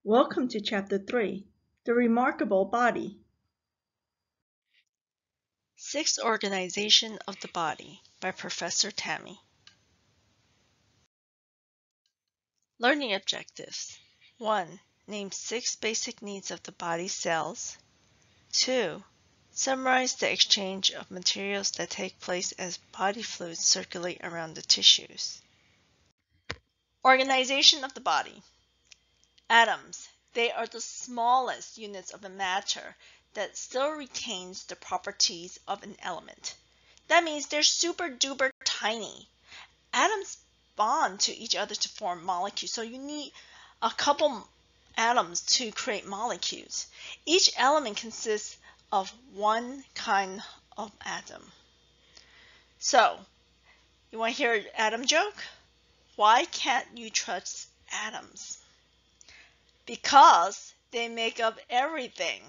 Welcome to Chapter 3, The Remarkable Body. Sixth Organization of the Body by Professor Tammy. Learning objectives. 1. Name 6 basic needs of the body cells. 2. Summarize the exchange of materials that take place as body fluids circulate around the tissues. Organization of the body. Atoms. They are the smallest units of matter that still retains the properties of an element. That means they're super duper tiny. Atoms bond to each other to form molecules, so you need a couple atoms to create molecules. Each element consists of one kind of atom. So, you want to hear an atom joke? Why can't you trust atoms? Because they make up everything.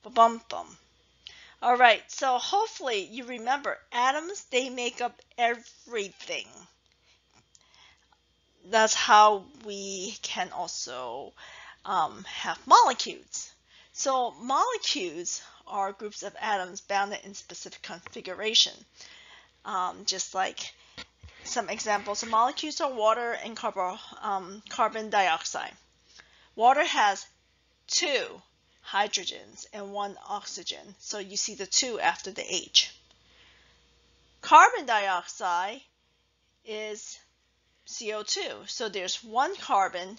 Ba-bum-bum. All right, so hopefully you remember atoms, they make up everything. That's how we can also have molecules. So molecules are groups of atoms bounded in specific configuration. Just like some examples of molecules are water and carbon dioxide. Water has 2 hydrogens and 1 oxygen, so you see the 2 after the H. Carbon dioxide is CO2, so there's 1 carbon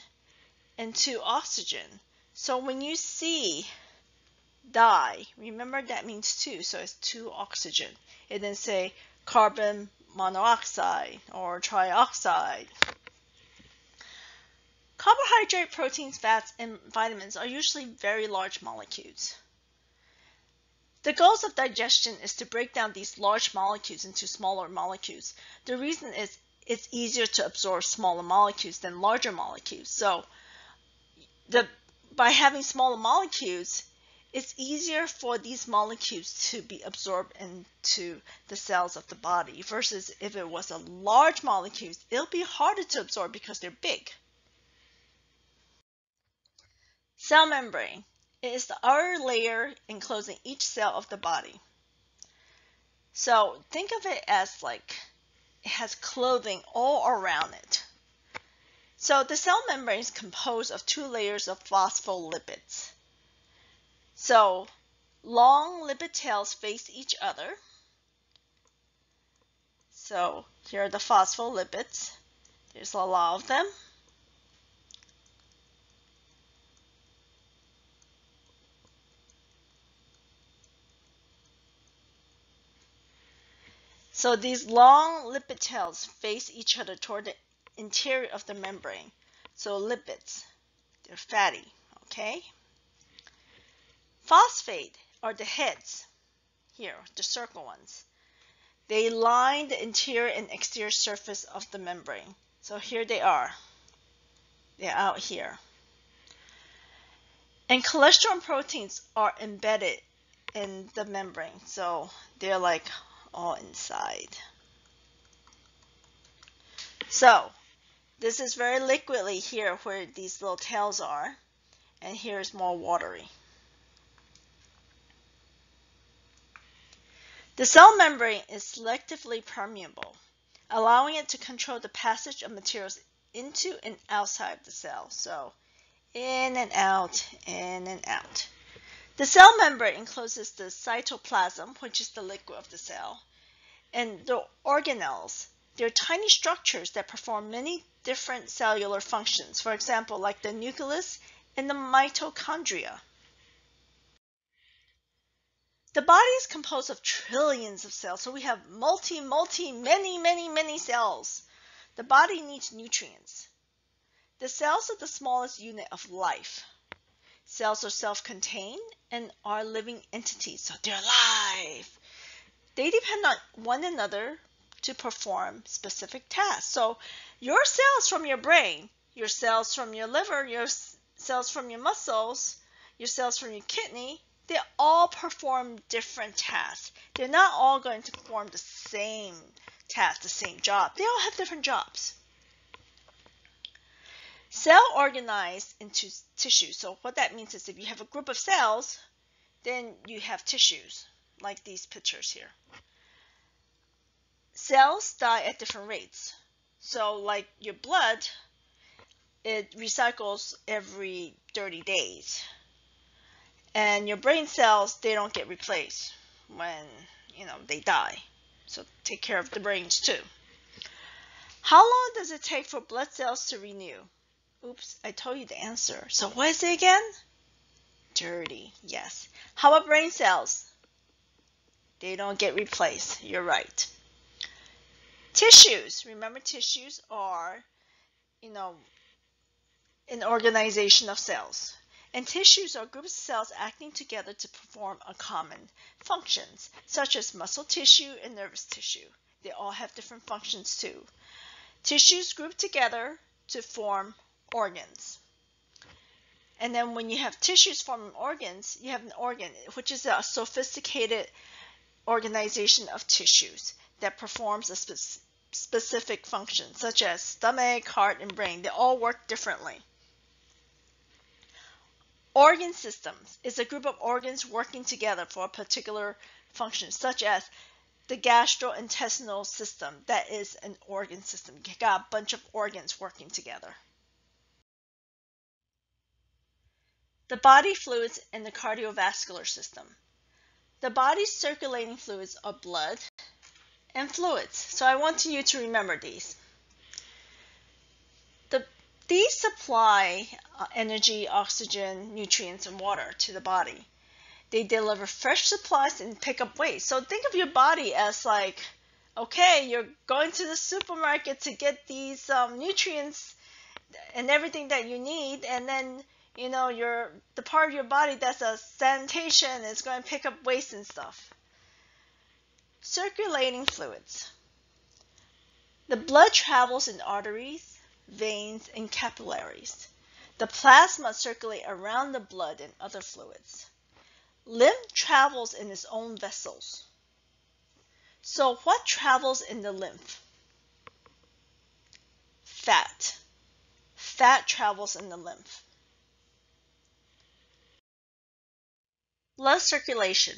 and 2 oxygen. So when you see di, remember that means 2, so it's 2 oxygen. And then say carbon monoxide or trioxide. Carbohydrate, proteins, fats, and vitamins are usually very large molecules. The goals of digestion is to break down these large molecules into smaller molecules. The reason is it's easier to absorb smaller molecules than larger molecules. So by having smaller molecules, it's easier for these molecules to be absorbed into the cells of the body versus if it was a large molecule, it'll be harder to absorb because they're big. Cell membrane. It is the outer layer enclosing each cell of the body. So think of it as like it has clothing all around it. So the cell membrane is composed of 2 layers of phospholipids. So long lipid tails face each other. So here are the phospholipids. There's a lot of them. So these long lipid tails face each other toward the interior of the membrane. So lipids, they're fatty, okay? Phosphate are the heads, here, the circle ones. They line the interior and exterior surface of the membrane. So here they are. They're out here. And cholesterol and proteins are embedded in the membrane. So they're like all inside. So this is very liquidy here where these little tails are. And here's more watery. The cell membrane is selectively permeable, allowing it to control the passage of materials into and outside the cell. So in and out, in and out. The cell membrane encloses the cytoplasm, which is the liquid of the cell, and the organelles. They're tiny structures that perform many different cellular functions, for example, like the nucleus and the mitochondria. The body is composed of trillions of cells, so we have many cells. The body needs nutrients. The cells are the smallest unit of life. Cells are self-contained and are living entities, so they're alive. They depend on one another to perform specific tasks. So your cells from your brain, your cells from your liver, your cells from your muscles, your cells from your kidney, they all perform different tasks. They're not all going to perform the same task, the same job. They all have different jobs. Cell organized into tissues. So what that means is if you have a group of cells, then you have tissues, like these pictures here. Cells die at different rates. So like your blood, it recycles every 30 days. And your brain cells, they don't get replaced when, they die. So take care of the brains too. How long does it take for blood cells to renew? Oops, I told you the answer. So what is it again? 30, yes. How about brain cells? They don't get replaced. You're right. Tissues. Remember, tissues are, an organization of cells. And tissues are groups of cells acting together to perform a common functions, such as muscle tissue and nervous tissue. They all have different functions too. Tissues group together to form organs. And then when you have tissues forming organs, you have an organ, which is a sophisticated organization of tissues that performs a specific function, such as stomach, heart, and brain. They all work differently. Organ systems is a group of organs working together for a particular function, such as the gastrointestinal system. That is an organ system. You got a bunch of organs working together. The body fluids and the cardiovascular system. The body's circulating fluids are blood and fluids. So I want you to remember these. These supply energy, oxygen, nutrients, and water to the body. They deliver fresh supplies and pick up waste. So think of your body as like, okay, you're going to the supermarket to get these nutrients and everything that you need, and then the part of your body that's a sanitation is going to pick up waste and stuff. Circulating fluids. The blood travels in arteries, veins, and capillaries. The plasma circulates around the blood and other fluids. Lymph travels in its own vessels. So what travels in the lymph? Fat. Fat travels in the lymph. Blood circulation.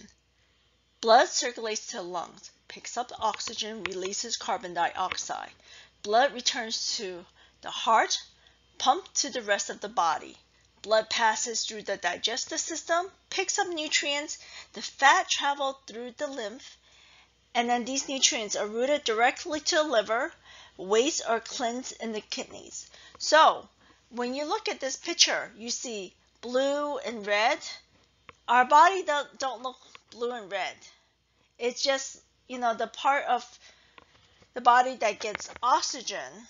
Blood circulates to the lungs, picks up the oxygen, releases carbon dioxide. Blood returns to the heart, pumped to the rest of the body. Blood passes through the digestive system, picks up nutrients. The fat travels through the lymph, and then these nutrients are routed directly to the liver. Waste are cleansed in the kidneys. So when you look at this picture, you see blue and red. Our body don't look blue and red. It's just, the part of the body that gets oxygen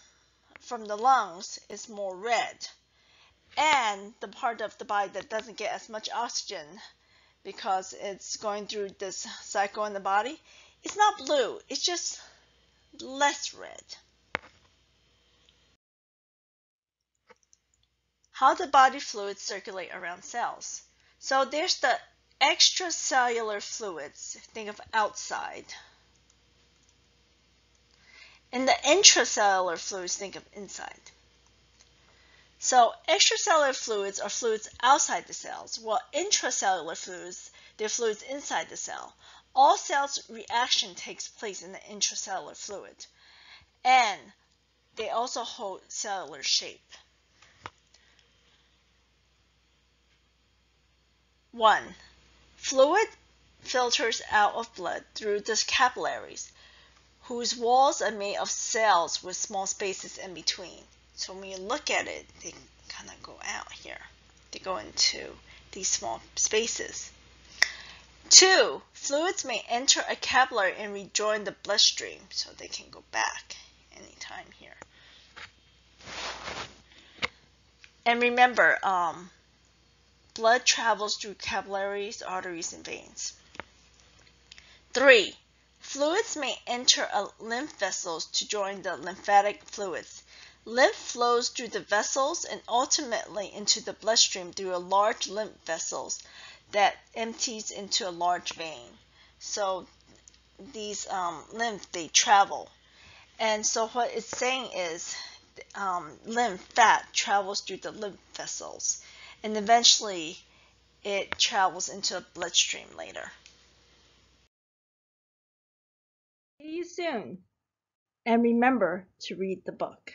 from the lungs is more red. And the part of the body that doesn't get as much oxygen because it's going through this cycle in the body, it's not blue. It's just less red. How do body fluids circulate around cells? So there's the extracellular fluids. Think of outside. And the intracellular fluids, think of inside. So extracellular fluids are fluids outside the cells, while intracellular fluids, they're fluids inside the cell. All cells reaction takes place in the intracellular fluid, and they also hold cellular shape. 1. Fluid filters out of blood through the capillaries, whose walls are made of cells with small spaces in between. So when you look at it, they kind of go out here. They go into these small spaces. 2. Fluids may enter a capillary and rejoin the bloodstream, so they can go back anytime here. And remember, blood travels through capillaries, arteries, and veins. 3. Fluids may enter lymph vessels to join the lymphatic fluids. Lymph flows through the vessels and ultimately into the bloodstream through a large lymph vessels that empties into a large vein. So these lymph, they travel. And so what it's saying is lymph fat travels through the lymph vessels, and eventually it travels into the bloodstream later. See you soon. And remember to read the book.